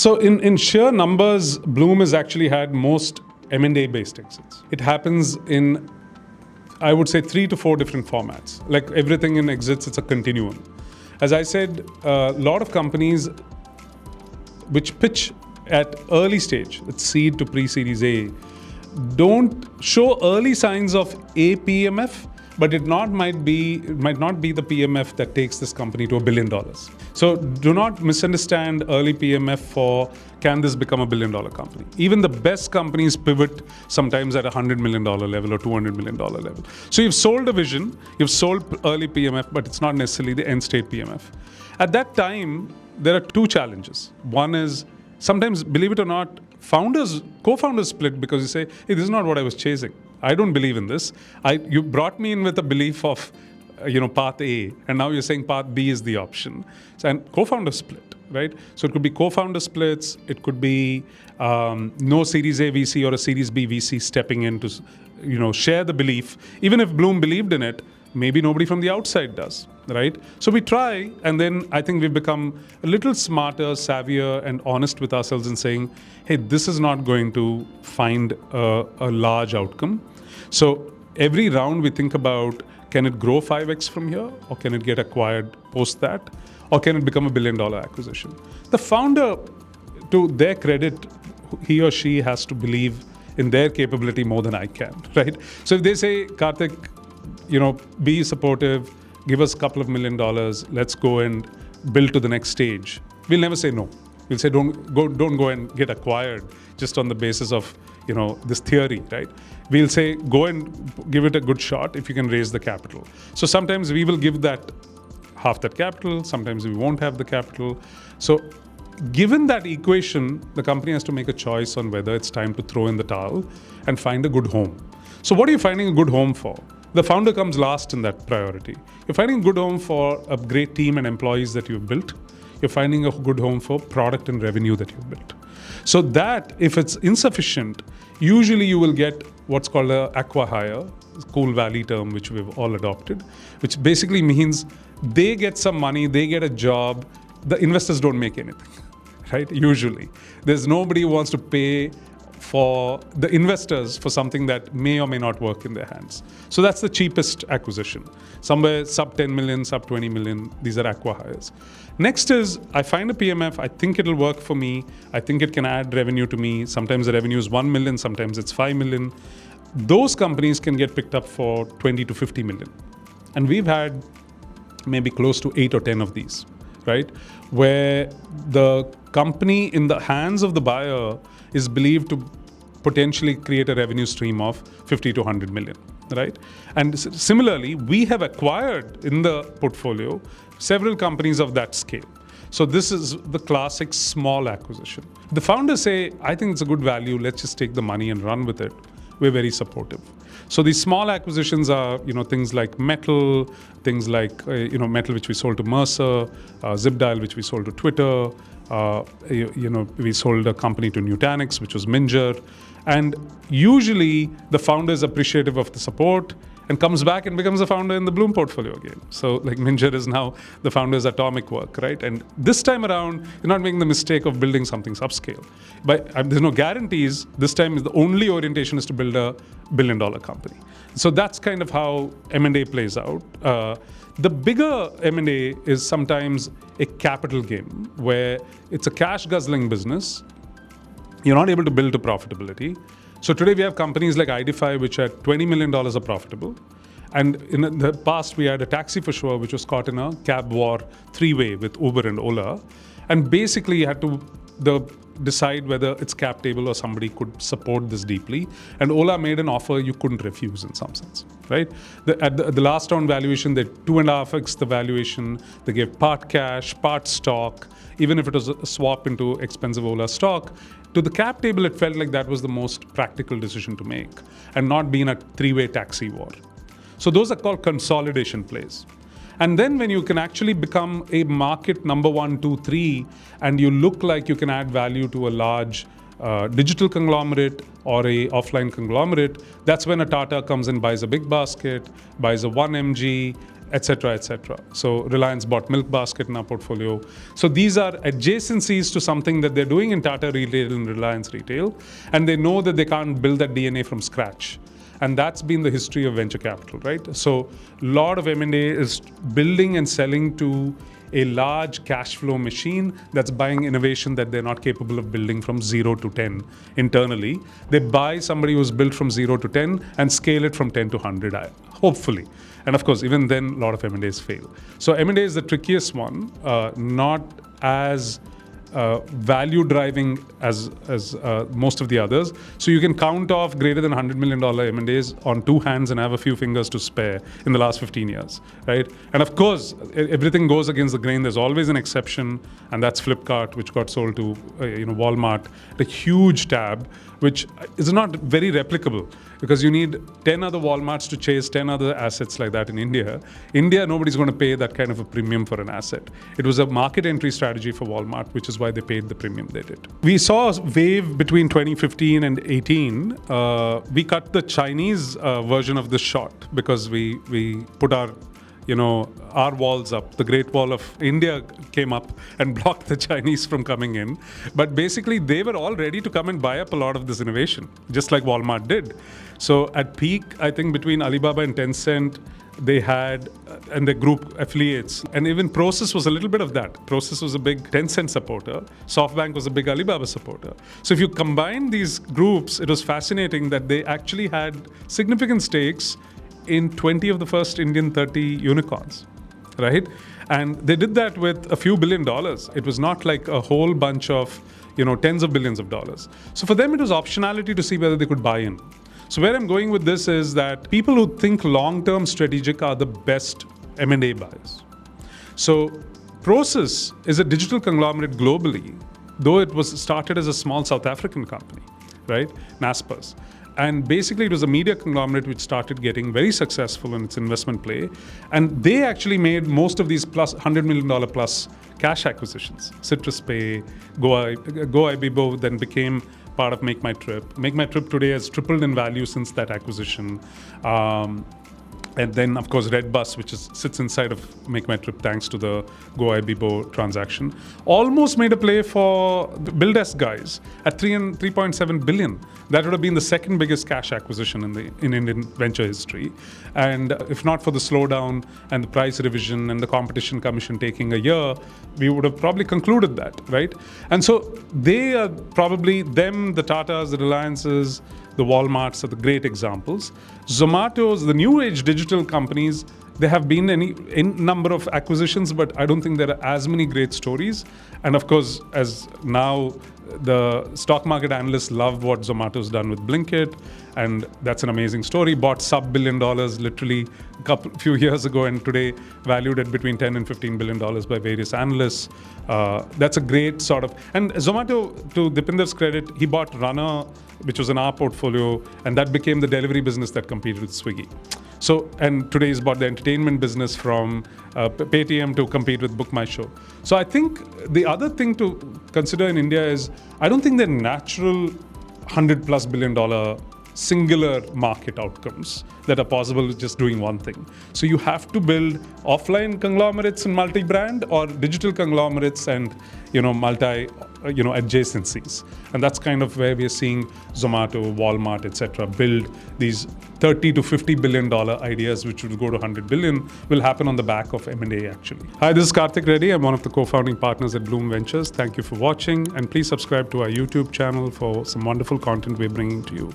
So in sheer numbers, Blume has actually had most M&A based exits. It happens in, I would say, 3 to 4 different formats. Like everything in exits, it's a continuum. As I said, a lot of companies which pitch at early stage, it's seed to pre-series A, don't show early signs of a PMF, but it might not be the PMF that takes this company to $1 billion. So do not misunderstand early PMF for can this become a $1 billion company. Even the best companies pivot sometimes at $100 million level or $200 million level. So you've sold a vision, you've sold early PMF, but it's not necessarily the end state PMF. At that time, there are 2 challenges. One is sometimes, believe it or not, co-founders split because you say, hey, this is not what I was chasing. I don't believe in this. You brought me in with a belief of, path A, and now you're saying path B is the option. And co-founder split, right? So it could be co-founder splits. It could be no Series A VC or a Series B VC stepping in to, share the belief. Even if Blume believed in it, maybe nobody from the outside does, right? So we try, and then I think we've become a little smarter, savvier, and honest with ourselves in saying, hey, this is not going to find a large outcome. So every round we think about, can it grow 5x from here, or can it get acquired post that, or can it become a $1 billion acquisition? The founder, to their credit, he or she has to believe in their capability more than I can, right? So if they say, Karthik, be supportive, give us a couple of $1 million, let's go and build to the next stage. We'll never say no. We'll say don't go and get acquired just on the basis of this theory, right? We'll say go and give it a good shot if you can raise the capital. So sometimes we will give half that capital, sometimes we won't have the capital. So given that equation, the company has to make a choice on whether it's time to throw in the towel and find a good home. So what are you finding a good home for? The founder comes last in that priority. You're finding a good home for a great team and employees that you've built. You're finding a good home for product and revenue that you've built. So that, if it's insufficient, usually you will get what's called an acqui-hire, cool valley term, which we've all adopted, which basically means they get some money, they get a job, the investors don't make anything, right? Usually. There's nobody who wants to pay for the investors for something that may or may not work in their hands. So that's the cheapest acquisition. Somewhere sub 10 million, sub 20 million, these are acqui-hires. Next is, I find a PMF, I think it'll work for me, I think it can add revenue to me. Sometimes the revenue is 1 million, sometimes it's 5 million. Those companies can get picked up for 20 to 50 million. And we've had maybe close to 8 or 10 of these, right? Where the company in the hands of the buyer is believed to potentially create a revenue stream of 50 to 100 million, right? And similarly, we have acquired in the portfolio several companies of that scale. So this is the classic small acquisition. The founders say, I think it's a good value, let's just take the money and run with it. We're very supportive. So these small acquisitions are, things like Metal, things like, Metal, which we sold to Mercer, ZipDial, which we sold to Twitter, we sold a company to Nutanix, which was Minger. And usually the founder is appreciative of the support and comes back and becomes a founder in the Blume portfolio again. So like Minger is now the founder's atomic work, right? And this time around, you're not making the mistake of building something subscale. But there's no guarantees. This time the only orientation is to build a $1 billion company. So that's kind of how M&A plays out. The bigger M&A is sometimes a capital game where it's a cash guzzling business. You're not able to build to profitability. So today we have companies like Idify, which are $20 million are profitable. And in the past, we had a Taxi for Sure, which was caught in a cab war 3-way with Uber and Ola. And basically you had to decide whether it's cap table or somebody could support this deeply. And Ola made an offer you couldn't refuse in some sense, right? At the last round valuation, they 2.5x the valuation. They gave part cash, part stock, even if it was a swap into expensive Ola stock. To the cap table, it felt like that was the most practical decision to make and not be in a 3-way taxi war. So those are called consolidation plays. And then when you can actually become a market number 1, 2, 3, and you look like you can add value to a large digital conglomerate or a offline conglomerate, that's when a Tata comes and buys a big basket, buys a 1MG, etc., etc. So Reliance bought Milk Basket in our portfolio. So these are adjacencies to something that they're doing in Tata Retail and Reliance Retail, and they know that they can't build that DNA from scratch. And that's been the history of venture capital, right? So a lot of M&A is building and selling to a large cash flow machine that's buying innovation that they're not capable of building from 0 to 10 internally. They buy somebody who's built from 0 to 10 and scale it from 10 to 100, hopefully. And of course, even then, a lot of M&As fail. So M&A is the trickiest one, not as value driving as most of the others. So you can count off greater than $100 million M&As on two hands and have a few fingers to spare in the last 15 years, right? And of course, everything goes against the grain. There's always an exception, and that's Flipkart, which got sold to Walmart, a huge tab, which is not very replicable because you need 10 other Walmarts to chase 10 other assets like that in India. India, nobody's going to pay that kind of a premium for an asset. It was a market entry strategy for Walmart, which is why they paid the premium they did. We saw a wave between 2015 and 18. We cut the Chinese version of this shot because we put our walls up. The Great Wall of India came up and blocked the Chinese from coming in. But basically, they were all ready to come and buy up a lot of this innovation, just like Walmart did. So at peak, I think between Alibaba and Tencent, they had, and the group affiliates, and even Prosus was a little bit of that. Prosus was a big Tencent supporter. SoftBank was a big Alibaba supporter. So if you combine these groups, it was fascinating that they actually had significant stakes in 20 of the first Indian 30 unicorns, right? And they did that with a few $1 billion. It was not like a whole bunch of, tens of billions of dollars. So for them, it was optionality to see whether they could buy in. So where I'm going with this is that people who think long-term strategic are the best M&A buyers. So Prosus is a digital conglomerate globally, though it was started as a small South African company, right? Naspers. And basically, it was a media conglomerate which started getting very successful in its investment play. And they actually made most of these plus $100 million plus cash acquisitions. Citrus Pay, GoIbibo then became part of Make My Trip. Make My Trip today has tripled in value since that acquisition. And then, of course, Redbus, which sits inside of Make My Trip thanks to the GoIbibo transaction, almost made a play for the BillDesk guys at $3.7 billion. That would have been the second biggest cash acquisition in Indian venture history. And if not for the slowdown and the price revision and the competition commission taking a year, we would have probably concluded that, right? And so they are probably them, the Tatas, the Reliances, the Walmarts are the great examples. Zomato's, the new age digital companies, there have been any number of acquisitions, but I don't think there are as many great stories. And of course, as now the stock market analysts love what Zomato's done with Blinkit, and that's an amazing story. Bought sub $1 billion literally a few years ago, and today valued at between $10 and $15 billion by various analysts. That's a great sort of, and Zomato, to Dipinder's credit, he bought Runner, which was in our portfolio, and that became the delivery business that competed with Swiggy. So, and today he's bought the entertainment business from Paytm to compete with Book My Show. So I think the other thing to consider in India is, I don't think they're natural $100+ billion singular market outcomes that are possible with just doing one thing. So you have to build offline conglomerates and multi-brand, or digital conglomerates and multi adjacencies. And that's kind of where we are seeing Zomato, Walmart, etc. build these $30 to $50 billion ideas, which will go to $100 billion, will happen on the back of M&A actually. Hi, this is Karthik Reddy. I'm one of the co-founding partners at Blume Ventures. Thank you for watching, and please subscribe to our YouTube channel for some wonderful content we're bringing to you.